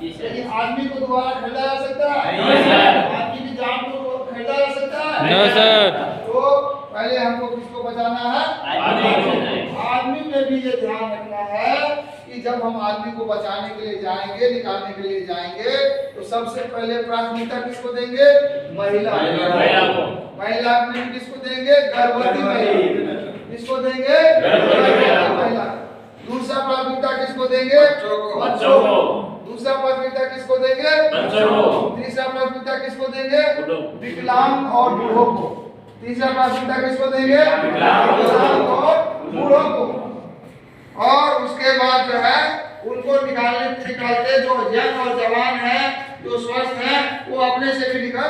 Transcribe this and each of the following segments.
लेकिन आदमी को दोबारा खरीदा जा सकता है? आदमी की जान को खरीदा जा सकता है? No sir. तो पहले हमको किसको बचाना है? आदमी में भी ये ध्यान रखना है कि जब हम आदमी को बचाने के लिए जाएंगे, निकालने के लिए जाएंगे, तो सबसे पहले प्राथमिकता किसको देंगे? महिला को। महिला में किसको देंगे? गर्भवती महिला। किसको देंगे? गर्भवती महिला। दूसरा प्राथमिकता किसको देंगे? बच्चों को। दूसरा प्राथमिकता किसको देंगे? बच्चों को। तीसरा प्राथमिकता किसको देंगे? विकलांग और बूढ़ों को। तीसरा प्राथमिकता किसको देंगे? विकलांग और बूढ़ों को। और उसके बाद जो है उनको निकालते जो यंग और जवान है, जो स्वस्थ है, वो अपने से भी निकल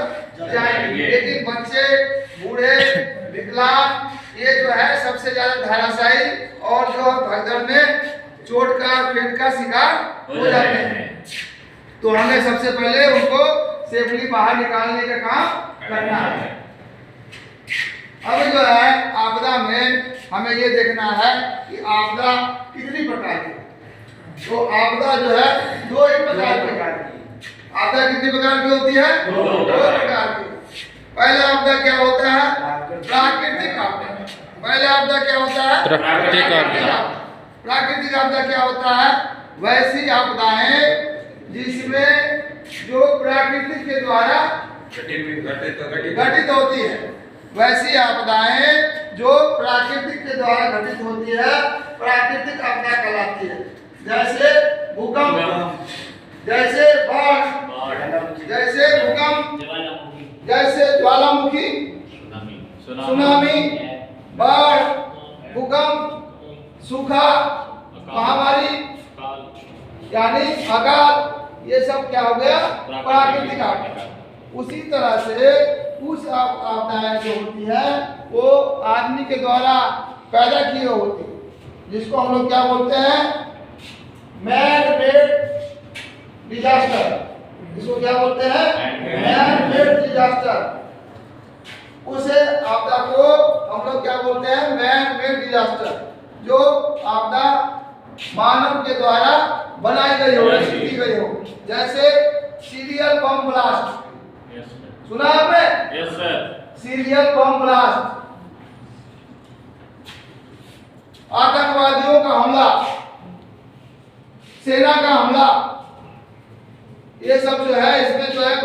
जाएंगे। लेकिन बच्चे, बूढ़े, विकलांग, ये जो है सबसे ज्यादा धराशायी और जो भगदड़ में चोट का, पेट का शिकार हो जाते हैं। तो हमें सबसे पहले उनको सेफली बाहर निकालने का काम करना है। अब जो है आपदा में हमें ये देखना है कि आपदा कितनी प्रकार की है। तो आपदा जो है दो ही प्रकार की है। आपदा कितनी प्रकार की होती है? दो प्रकार की। पहला आपदा क्या होता है? प्राकृतिक आपदा। पहला आपदा क्या होता है? प्राकृतिक आपदा। प्राकृतिक आपदा क्या होता है? वैसी आपदाएं जिसमें जो प्रकृति के द्वारा घटित होती है। वैसी आपदाएं जो प्राकृतिक के द्वारा घटित होती है, प्राकृतिक आपदा कहलाती है। जैसे भूकंप, जैसे बाढ़, जैसे भूकंप, जैसे ज्वालामुखी, सुनामी, बाढ़, भूकंप, सूखा, महामारी यानी अकाल, ये सब क्या हो गया? प्राकृतिक आपदा। उसी तरह से कुछ आपदाएं जो होती है वो आदमी के द्वारा पैदा की होती है, जिसको हम लोग क्या बोलते हैं? Man made disaster. इसको क्या बोलते हैं? Man made disaster. उसे आपदा को हम लोग क्या बोलते हैं? Man made disaster. जो आपदा मानव के द्वारा बनाई गई हो, की गई हो। जैसे सीरियल बम ब्लास्ट, सुना आपने? Yes sir. Serial bomb blast, आतंकवादियों का हमला, सेना का हमला, ये सब जो है इसमें जो है